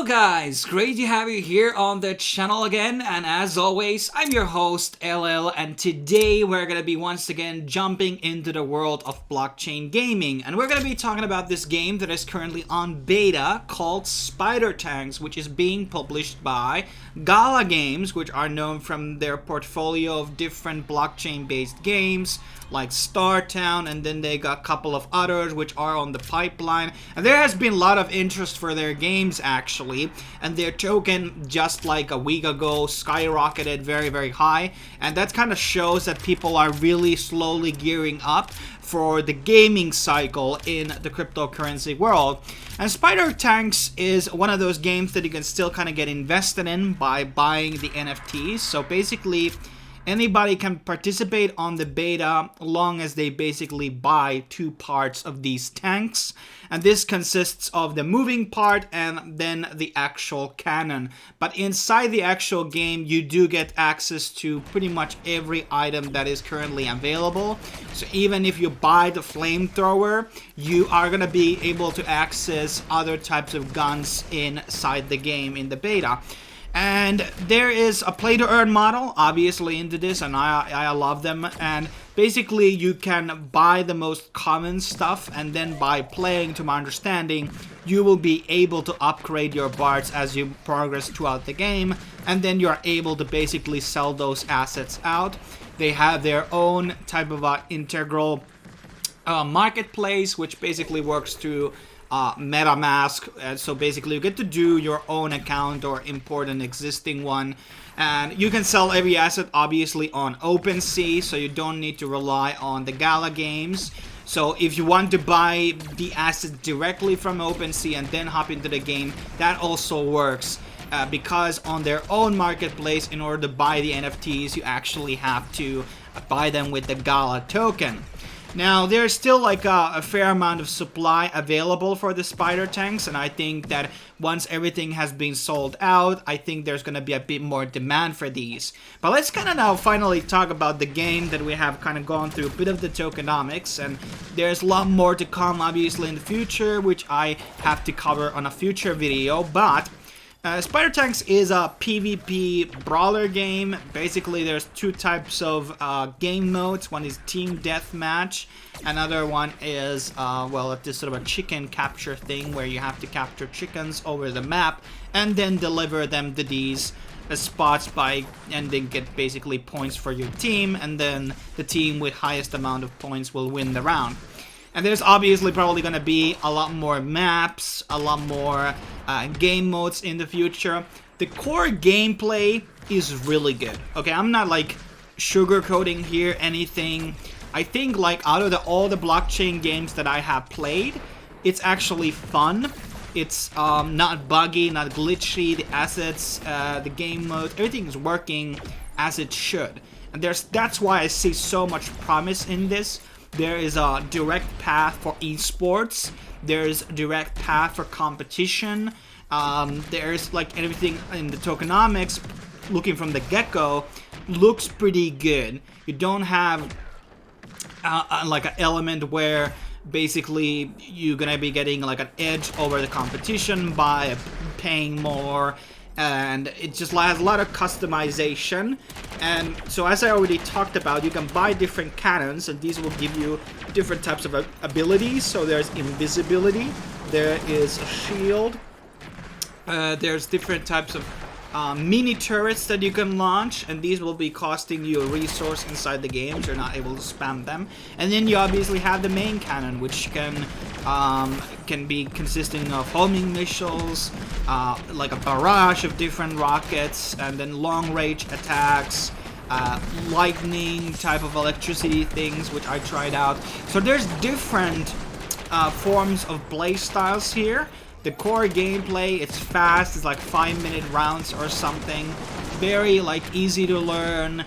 guys, great to have you here on the channel again, and as always, I'm your host LL, and today we're gonna be once again jumping into the world of blockchain gaming, and we're gonna be talking about this game that is currently on beta called Spider Tanks, which is being published by Gala games, which are known from their portfolio of different blockchain based games like Star Town, and then they got a couple of others which are on the pipeline, and there has been a lot of interest for their games actually, and their token just like a week ago skyrocketed very high, and that kind of shows that people are really slowly gearing up for the gaming cycle in the cryptocurrency world. And Spider Tanks is one of those games that you can still kind of get invested in by buying the NFTs. So basically anybody can participate on the beta long as they basically buy two parts of these tanks, and this consists of the moving part and then the actual cannon. But inside the actual game you do get access to pretty much every item that is currently available. So even if you buy the flamethrower, you are gonna be able to access other types of guns inside the game in the beta. And there is a play-to-earn model obviously into this, and I love them. And basically you can buy the most common stuff, and then by playing, to my understanding, you will be able to upgrade your bards as you progress throughout the game, and then you're able to basically sell those assets out. They have their own type of integral marketplace, which basically works through MetaMask, so basically you get to do your own account or import an existing one, and you can sell every asset obviously on OpenSea, so you don't need to rely on the Gala games. So if you want to buy the asset directly from OpenSea and then hop into the game, that also works, because on their own marketplace, in order to buy the NFTs, you actually have to buy them with the Gala token. Now, there's still like a fair amount of supply available for the Spider Tanks, and I think that once everything has been sold out, I think there's going to be a bit more demand for these. But let's kind of now finally talk about the game that we have kind of gone through a bit of the tokenomics, and there's a lot more to come obviously in the future, which I have to cover on a future video. But Spider Tanks is a PVP Brawler game. Basically, there's two types of game modes. One is Team Deathmatch. Another one is, well, this sort of a chicken capture thing where you have to capture chickens over the map and then deliver them to these spots and then get basically points for your team, and then the team with highest amount of points will win the round. And there's obviously probably going to be a lot more maps, a lot more game modes in the future. The core gameplay is really good. Okay, I'm not like sugarcoating here anything. I think like out of all the blockchain games that I have played, it's actually fun. It's not buggy, not glitchy. The assets, the game mode, everything is working as it should. And that's why I see so much promise in this. There is a direct path for eSports. There's a direct path for competition. There's like everything in the tokenomics, looking from the get-go, looks pretty good. You don't have like an element where basically you're gonna be getting like an edge over the competition by paying more, and it just has a lot of customization. And so as I already talked about, you can buy different cannons, and these will give you different types of abilities. So there's invisibility, there is a shield, there's different types of mini turrets that you can launch, and these will be costing you a resource inside the game, so you're not able to spam them. And then you obviously have the main cannon, which can be consisting of homing missiles, like a barrage of different rockets, and then long range attacks, lightning type of electricity things, which I tried out. So there's different forms of play styles here. The core gameplay, it's fast, it's like 5-minute rounds or something. Very like easy to learn,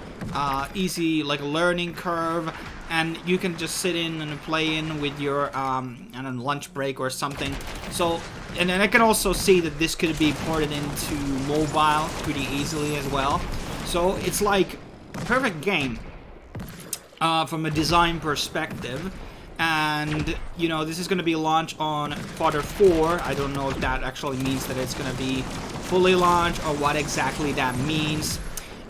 easy like learning curve, and you can just sit in and play in with your I don't know, lunch break or something. So, and then I can also see that this could be ported into mobile pretty easily as well. So it's like a perfect game from a design perspective. And you know, this is going to be launched on Q4. I don't know if that actually means that it's going to be fully launched or what exactly that means.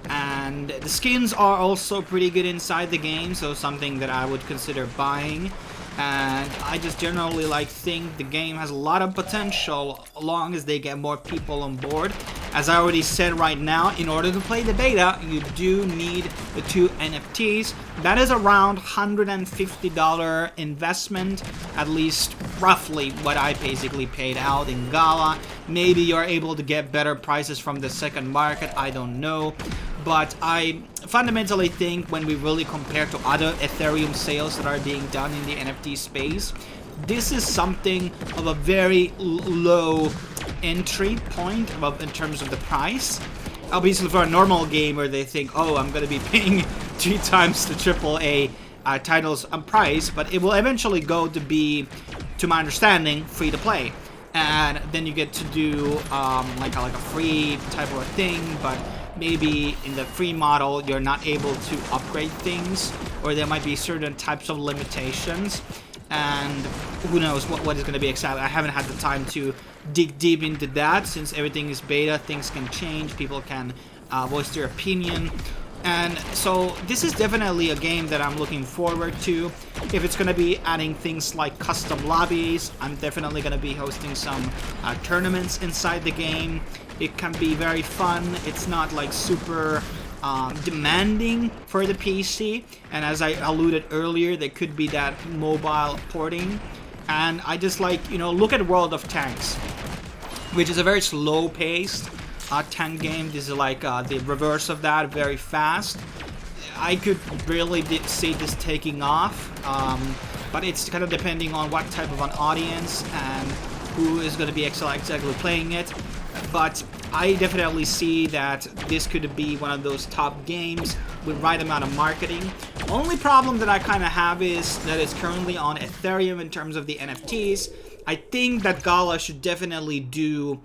And the skins are also pretty good inside the game, so something that I would consider buying. And I just generally think the game has a lot of potential as long as they get more people on board. As I already said, right now, in order to play the beta, you do need the 2 NFTs. That is around $150 investment, at least roughly what I basically paid out in Gala. Maybe you're able to get better prices from the second market, I don't know. But I fundamentally think when we really compare to other Ethereum sales that are being done in the NFT space, this is something of a very low entry point in terms of the price. Obviously, for a normal gamer, they think, oh, I'm going to be paying 3 times the AAA titles on price, but it will eventually go to be, to my understanding, free to play. And then you get to do like a free type of a thing, but maybe in the free model you're not able to upgrade things, or there might be certain types of limitations, and who knows what is going to be exactly. I haven't had the time to dig deep into that since everything is beta. Things can change, people can voice their opinion, and so this is definitely a game that I'm looking forward to. If it's going to be adding things like custom lobbies, I'm definitely going to be hosting some tournaments inside the game. It can be very fun. It's not like super demanding for the PC, and as I alluded earlier, there could be that mobile porting. And I just look at World of Tanks, which is a very slow-paced tank game. This is the reverse of that, very fast. I could really see this taking off, but it's kind of depending on what type of an audience and who is going to be exactly playing it. But I definitely see that this could be one of those top games with right amount of marketing. Only problem that I kind of have is that it's currently on Ethereum in terms of the NFTs. I think that Gala should definitely do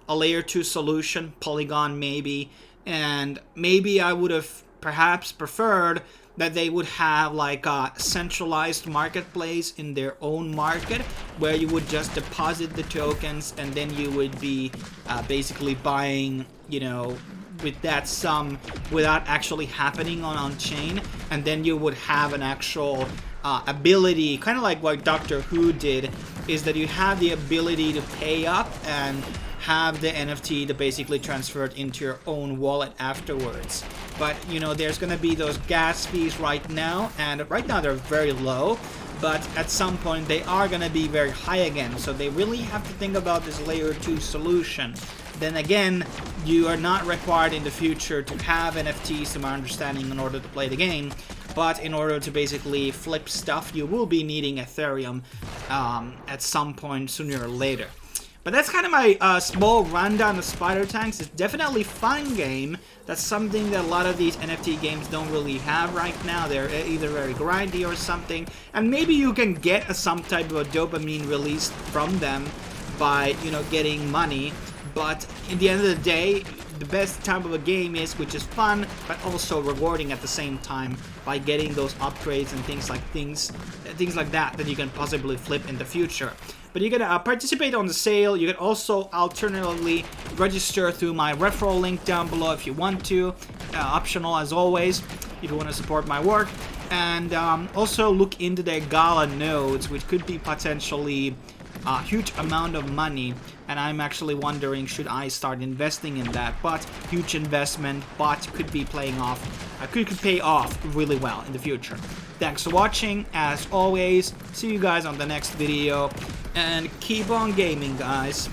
a layer 2 solution, Polygon maybe, and maybe I would have perhaps preferred that they would have a centralized marketplace in their own market where you would just deposit the tokens and then you would be basically buying, with that sum without actually happening on chain, and then you would have an actual ability, kind of like what Doctor Who did, is that you have the ability to pay up and have the NFT to basically transfer it into your own wallet afterwards. But there's gonna be those gas fees right now, and right now they're very low, but at some point they are gonna be very high again, so they really have to think about this layer 2 solution. Then again, you are not required in the future to have NFTs, to my understanding, in order to play the game, but in order to basically flip stuff, you will be needing Ethereum at some point sooner or later. But that's kind of my small rundown of Spider Tanks. It's definitely a fun game. That's something that a lot of these NFT games don't really have right now. They're either very grindy or something. And maybe you can get some type of a dopamine release from them by, getting money. But in the end of the day, the best type of a game is, which is fun, but also rewarding at the same time by getting those upgrades and things like that you can possibly flip in the future. But you can participate on the sale. You can also alternatively register through my referral link down below if you want to. Optional as always, if you want to support my work. And also look into their Gala nodes, which could be potentially a huge amount of money. And I'm actually wondering, should I start investing in that? But huge investment, but could be paying off really well in the future. Thanks for watching. As always, see you guys on the next video. And keep on gaming, guys.